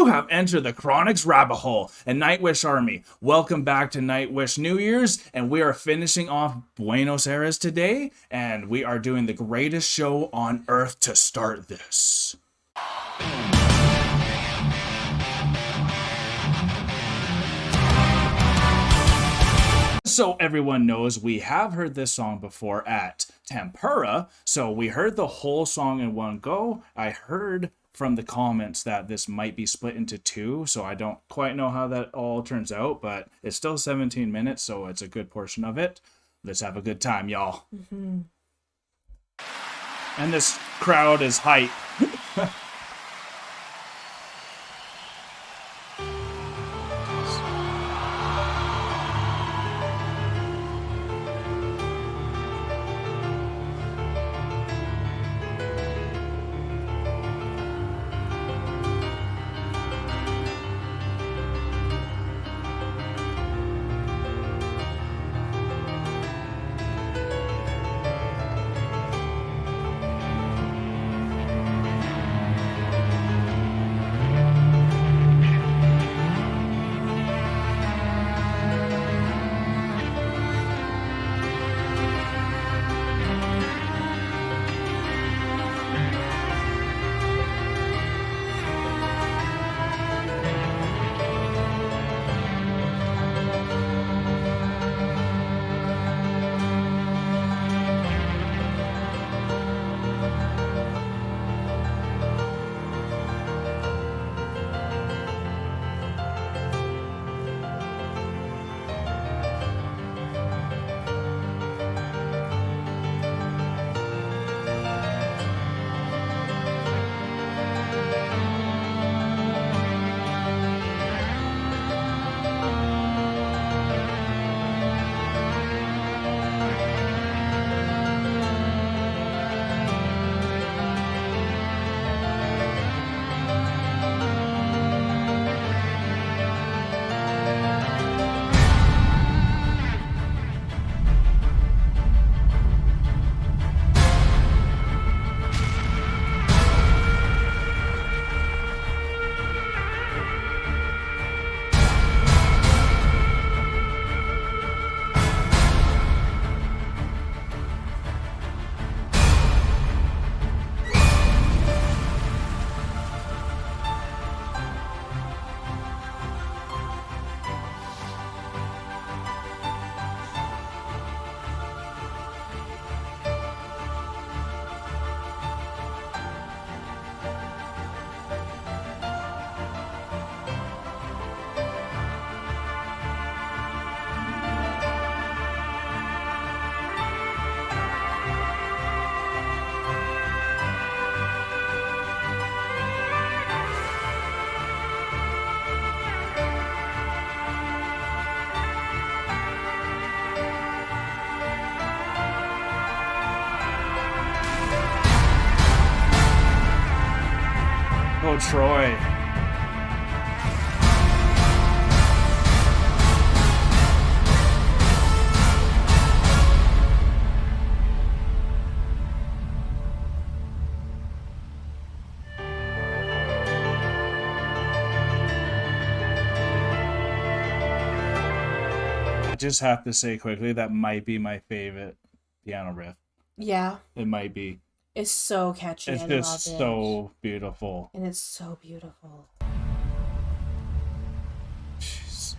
You have entered the Chronic's rabbit hole and Nightwish Army. Welcome back to Nightwish New Year's, and we are finishing off Buenos Aires today, and we are doing the greatest show on earth to start this. So everyone knows we have heard this song before at Tempura, so we heard the whole song in one go. I heard from the comments that this might be split into two, so I don't quite know how that all turns out, but it's still 17 minutes, so it's a good portion of it. Let's have a good time, y'all. Mm-hmm. And this crowd is hype. Oh, Troy. I just have to say quickly, that might be my favorite piano riff. Yeah. It might be. It's so catchy. It's just so beautiful. And it's so beautiful. Jeez.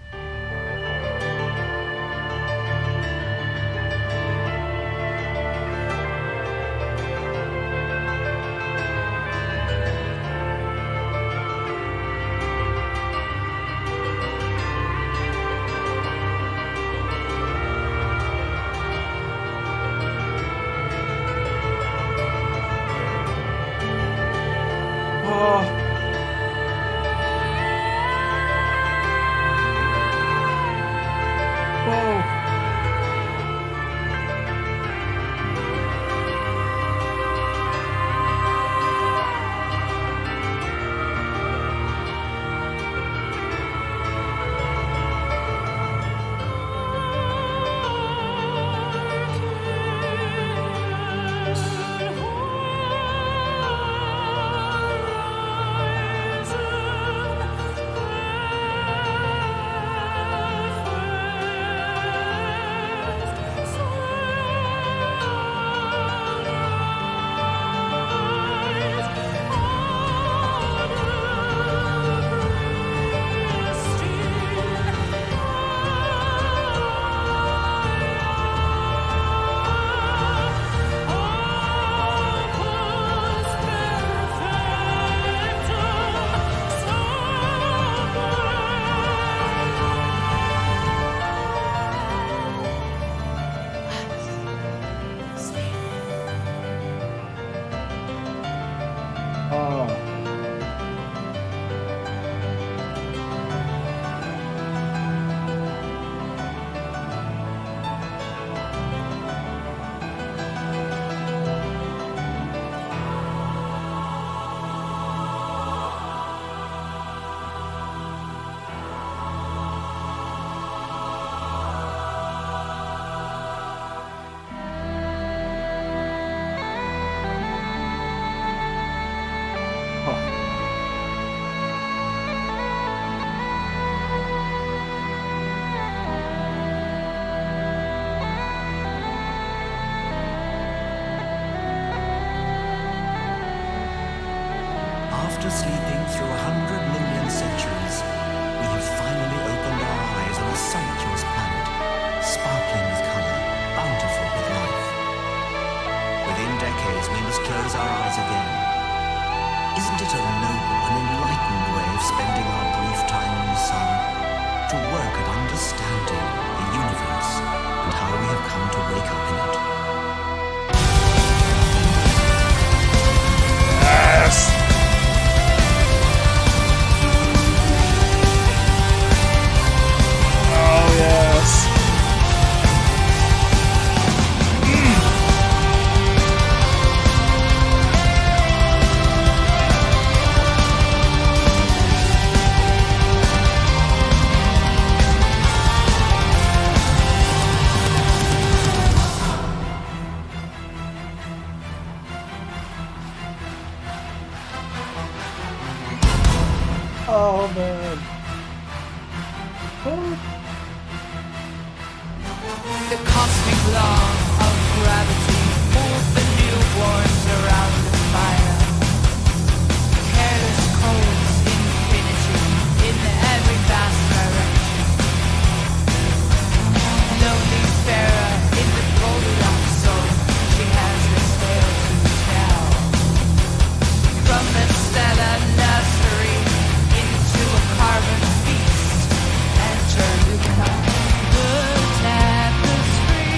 Oh man. The cosmic law of gravity moved the newborns around the fire. Careless coals, infinity in every vast direction. Lonely Farah in the Goldilocks zone, she has this tale to tell. From the stellar nursery into a carbon feast, enter Luca. The tapestry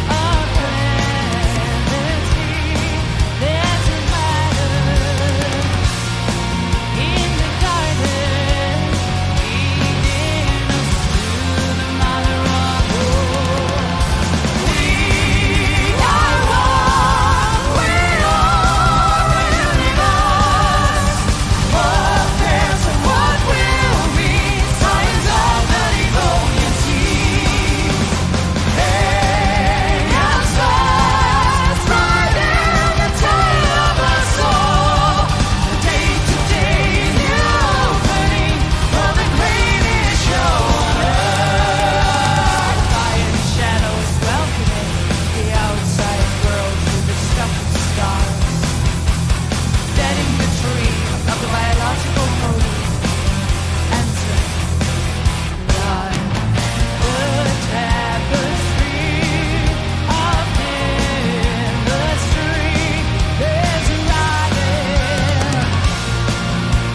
of reality. There's a ladder in the garden, leading us to the mother of all. We are one, we are universe. What is and what will be, signs of the Devonian seas. Hey, and stars riding the tail of our soul. The day-to-day new opening of the greatest show on earth. Fire shadows welcoming the outside world to the stuffed stars. Dead in the dream of the biological code. Answer. Lie. The tapestry of industry. There's a rider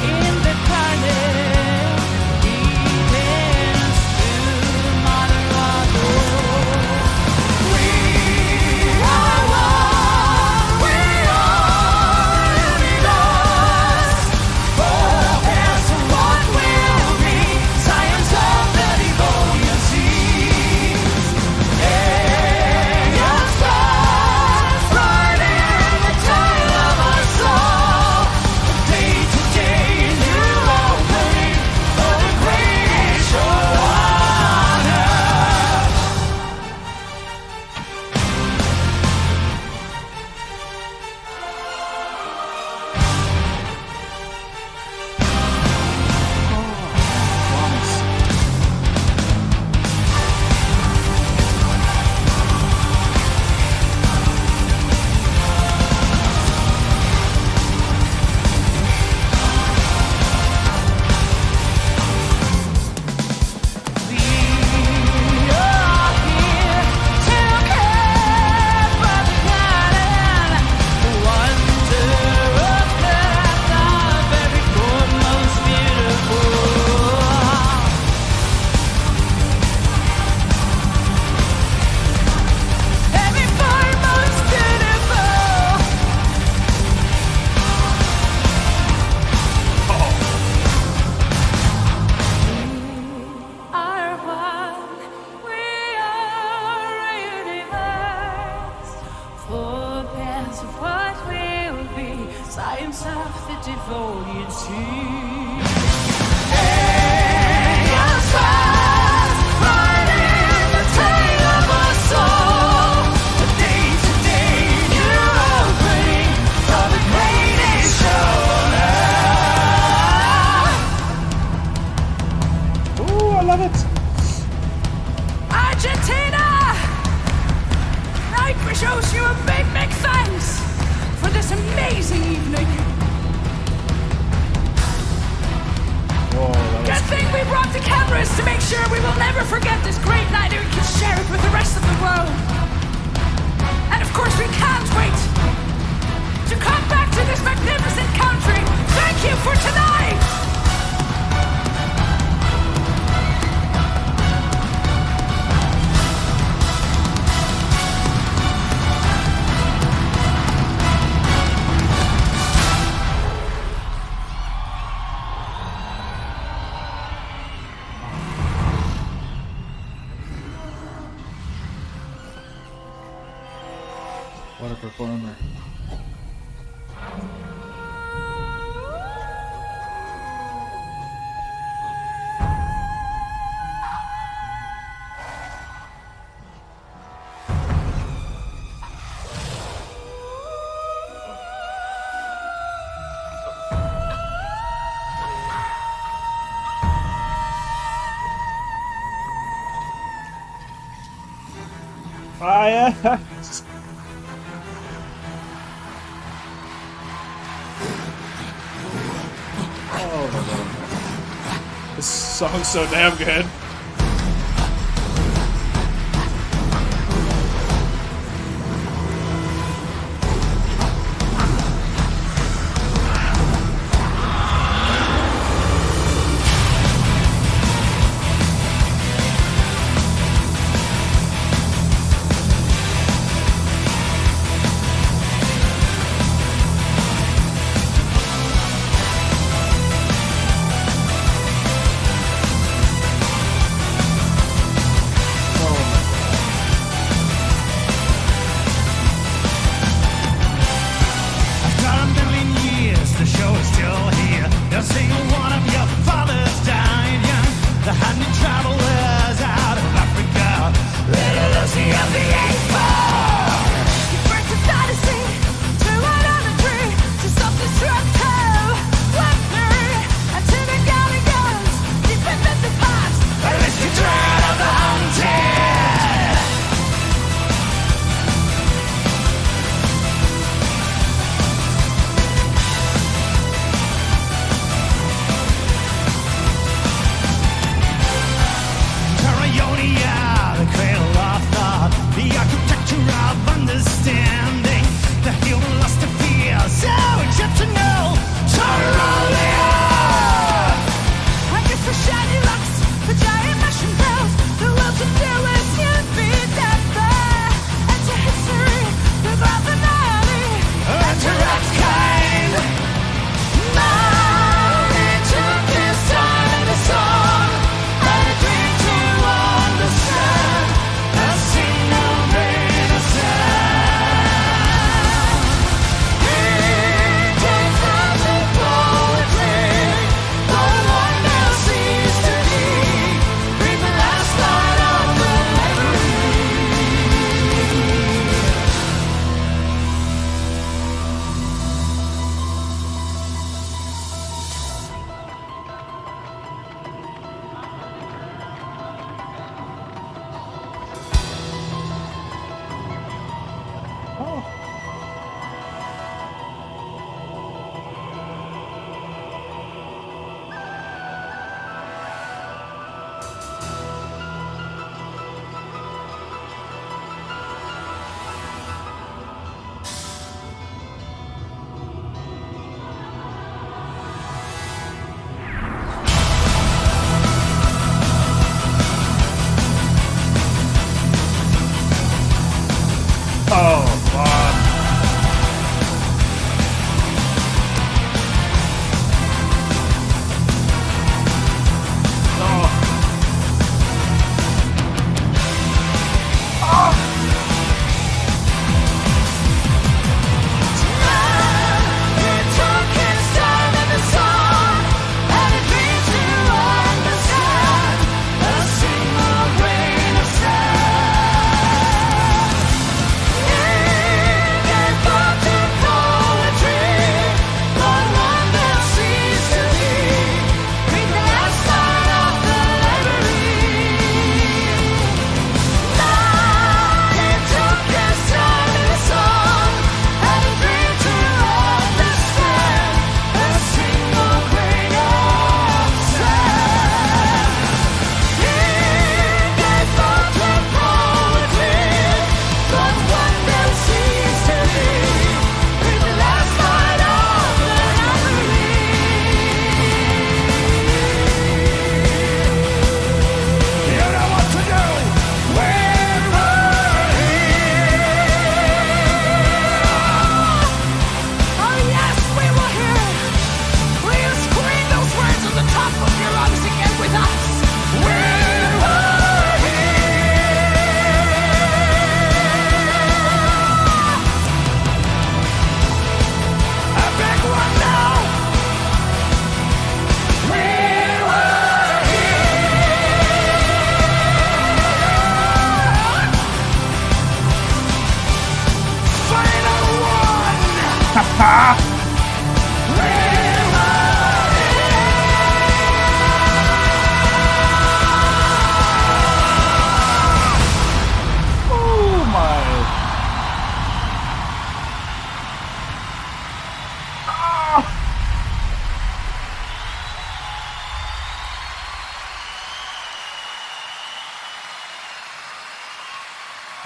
in the carnage, leading us to the mother of all. We are one, we are universe. What is and what will be, science of the Devonian seas. Hey, and stars riding the tail of our soul. Day-to-day new opening of the greatest show on earth. Promise. We are here to care for the garden, the wonder of earth, of every form most beautiful. Every form most beautiful. Are one, we are a universe. Forebears of what will be, science of the Devonian seas. Hey, and stars riding the tail of our soul. A day-to-day new opening of the greatest show on earth. Ooh, I love it. Argentina! Nightwish owes you a big, big thanks for this amazing evening. Whoa, that Good was thing we brought the cameras to make sure we will never forget this great night and we can share it with the rest of the world. And of course we can't wait to come back to this magnificent country. Thank you for tonight! what a performer. Yeah. Oh my god. This song's so damn good.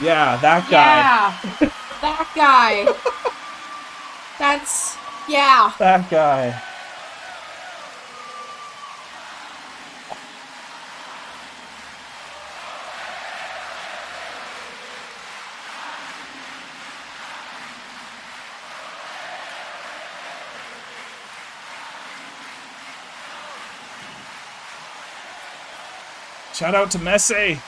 Yeah, that guy. Yeah, that guy. That's, yeah. That guy. Shout out to Messi.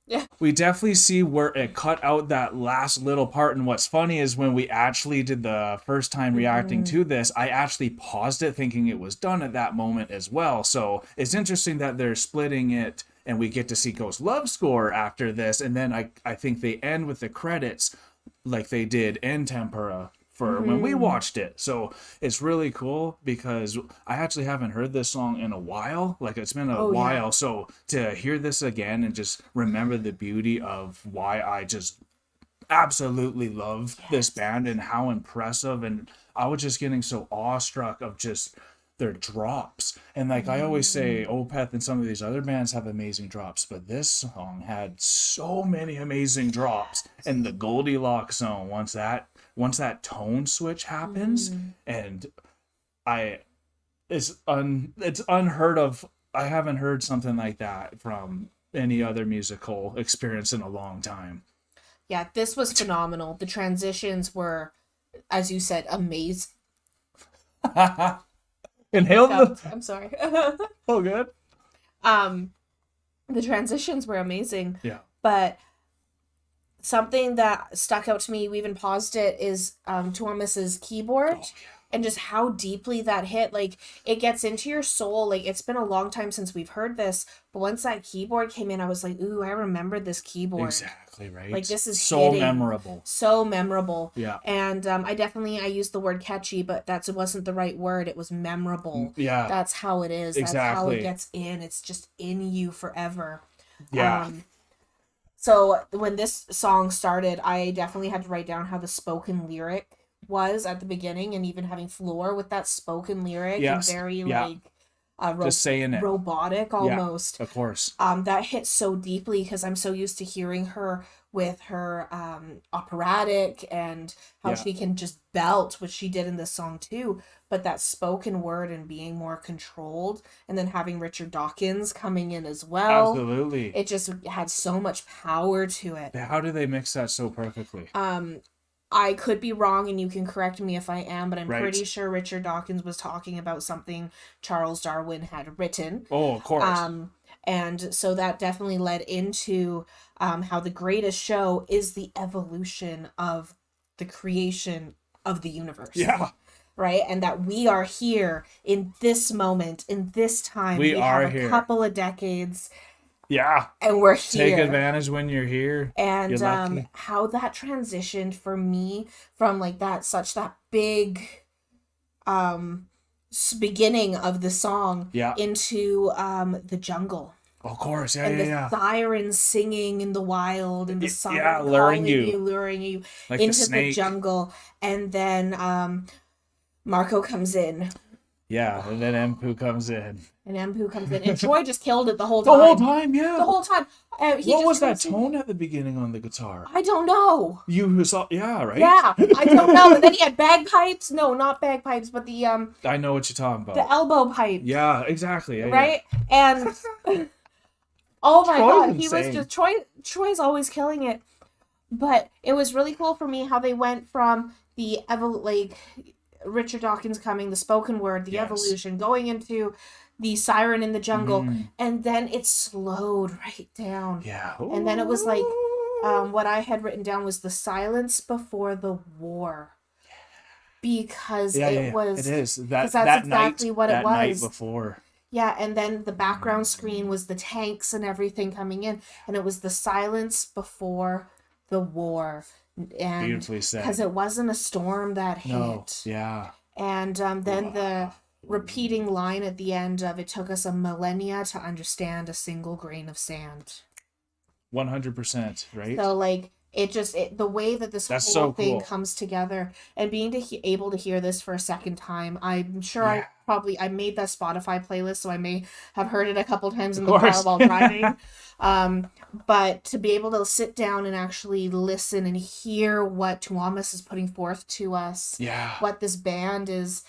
Yeah. We definitely see where it cut out that last little part. And what's funny is when we actually did the first time reacting to this, I actually paused it thinking it was done at that moment as well. So it's interesting that they're splitting it and we get to see Ghost Love Score after this. And then I think they end with the credits like they did in Tempura for when we watched it. So it's really cool because I actually haven't heard this song in a while. Like it's been a while. Yeah. So to hear this again and just remember the beauty of why I just absolutely love this band and how impressive. And I was just getting so awestruck of just their drops. And like I always say, Opeth and some of these other bands have amazing drops, but this song had so many amazing drops. And the Goldilocks zone, once that tone switch happens, and it's unheard of. I haven't heard something like that from any other musical experience in a long time. Yeah, this was phenomenal. The transitions were, as you said, amazing. Inhale the... I'm sorry. Oh, good. The transitions were amazing. Yeah. But something that stuck out to me, we even paused it, is Thomas's keyboard. And just how deeply that hit. Like, it gets into your soul. Like, it's been a long time since we've heard this, but once that keyboard came in, I was like, ooh, I remember this keyboard. Exactly, right? Like, this is so hitting. memorable. So memorable. Yeah. And I used the word catchy, but that wasn't the right word. It was memorable. Yeah. That's how it is. Exactly. That's how it gets in. It's just in you forever. Yeah. So when this song started, I definitely had to write down how the spoken lyric was at the beginning, and even having Floor with that spoken lyric and very like just saying it, robotic almost. Yeah, of course. That hit so deeply because I'm so used to hearing her with her operatic and how she can just belt, which she did in this song too. But that spoken word and being more controlled, and then having Richard Dawkins coming in as well. Absolutely. It just had so much power to it. How do they mix that so perfectly? I could be wrong, and you can correct me if I am, but I'm pretty sure Richard Dawkins was talking about something Charles Darwin had written. Oh, of course. And so that definitely led into how the greatest show is the evolution of the creation of the universe. Yeah. Right? And that we are here in this moment, in this time. We are have here. A couple of decades. Yeah. And we're here. Take advantage when you're here. And how that transitioned for me from like that big beginning of the song into the jungle. Of course, and the sirens singing in the wild, and the siren luring you like into the jungle. And then Marco comes in. Yeah, and then Empu comes in. And Troy just killed it the whole time. The whole time, yeah. The whole time. What was that tone at the beginning on the guitar? I don't know. You saw, yeah, right? Yeah, I don't know. And then he had bagpipes. No, not bagpipes, but the I know what you're talking about. The elbow pipe. Yeah, exactly. Yeah, right? Yeah. And oh my God, he was just Troy's always killing it. But it was really cool for me how they went from the Richard Dawkins coming, the spoken word, the evolution, going into the siren in the jungle, and then it slowed right down. Yeah. And then it was like, what I had written down was the silence before the war. Because it was... It is. That's exactly what it was. That night before. Yeah, and then the background screen was the tanks and everything coming in, and it was the silence before the war. And beautifully said. Because it wasn't a storm that hit. No. Yeah. And then the repeating line at the end of it took us a millennia to understand a single grain of sand. 100%, right? So like the way that this whole thing comes together, and being able to hear this for a second time, I'm sure I made that Spotify playlist, so I may have heard it a couple times in the car while driving. But to be able to sit down and actually listen and hear what Tuomas is putting forth to us, what this band is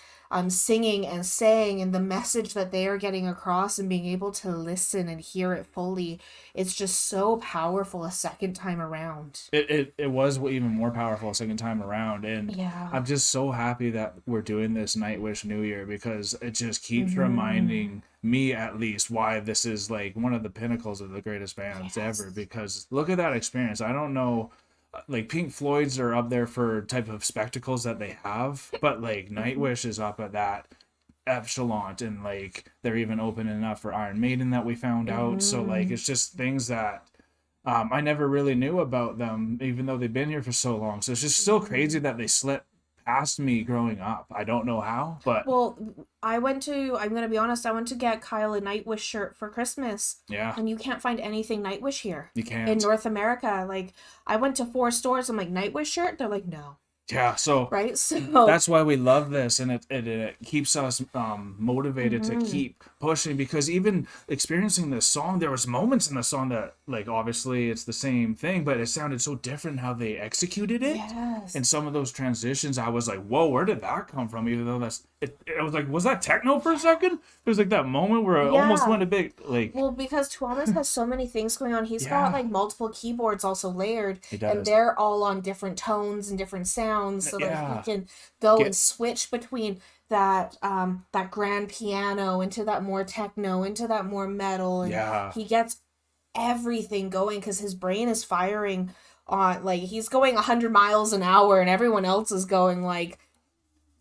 singing and saying, and the message that they are getting across, and being able to listen and hear it fully, it's just so powerful a second time around. It was even more powerful a second time around, and I'm just so happy that we're doing this Nightwish New Year, because it just keeps reminding me, at least, why this is like one of the pinnacles of the greatest bands ever. Because look at that experience. I don't know, like Pink Floyd's are up there for type of spectacles that they have, but like Nightwish is up at that echelon, and like they're even opening up for Iron Maiden that we found out. So like it's just things that I never really knew about them, even though they've been here for so long. So it's just so crazy that they slipped past me growing up. I don't know how, but I'm gonna be honest, I went to get Kyle a Nightwish shirt for Christmas. Yeah. And you can't find anything Nightwish here. You can't. In North America. Like, I went to 4 stores, I'm like, Nightwish shirt? They're like, no. Yeah, so right, so that's why we love this, and it keeps us motivated to keep pushing, because even experiencing this song, there was moments in the song that, like, obviously it's the same thing, but it sounded so different how they executed it. Yes. And some of those transitions, I was like, whoa, where did that come from? Even though it was like, was that techno for a second? There was like that moment where it almost went a bit like... Well, because Tuomas has so many things going on. He's got like multiple keyboards also layered, and they're all on different tones and different sounds, so that he can go and switch between that grand piano into that more techno, into that more metal, and he gets everything going because his brain is firing on, like, he's going 100 miles an hour and everyone else is going like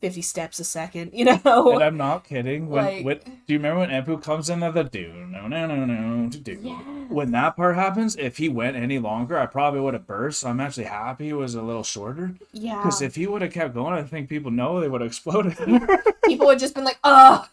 50 steps a second, you know? And I'm not kidding. When do you remember when Empu comes in at the when that part happens, if he went any longer, I probably would have burst. So I'm actually happy it was a little shorter. Yeah. Because if he would have kept going, I think people know they would have exploded. People would have just been like, oh.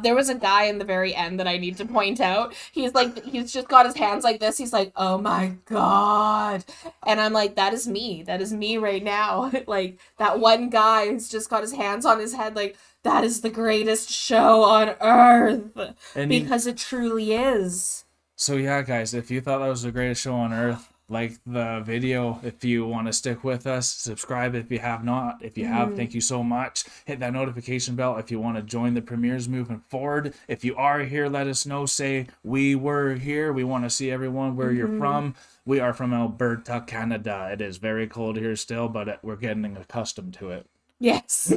There was a guy in the very end that I need to point out. He's just got his hands like this. He's like, oh my God. And I'm like, that is me. That is me right now. Like, that one guy who's just got his hands on his head, like, that is the greatest show on earth. Because it truly is. So yeah, guys, if you thought that was the greatest show on earth, like the video. If you want to stick with us, subscribe if you have not. If you have, thank you so much. Hit that notification bell if you want to join the premieres moving forward. If you are here, let us know. Say we were here. We want to see everyone where you're from. We are from Alberta, Canada. It is very cold here still, but we're getting accustomed to it. Yes.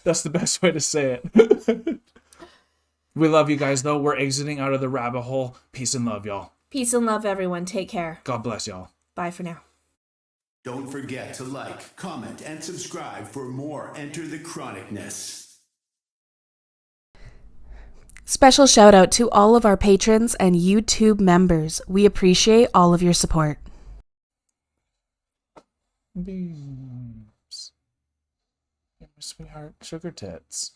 That's the best way to say it. We love you guys, though. We're exiting out of the rabbit hole. Peace and love, y'all. Peace and love, everyone. Take care. God bless y'all. Bye for now. Don't forget to like, comment, and subscribe for more Enter the Chronicness. Special shout out to all of our patrons and YouTube members. We appreciate all of your support. Beams. My sweetheart, sugar tits.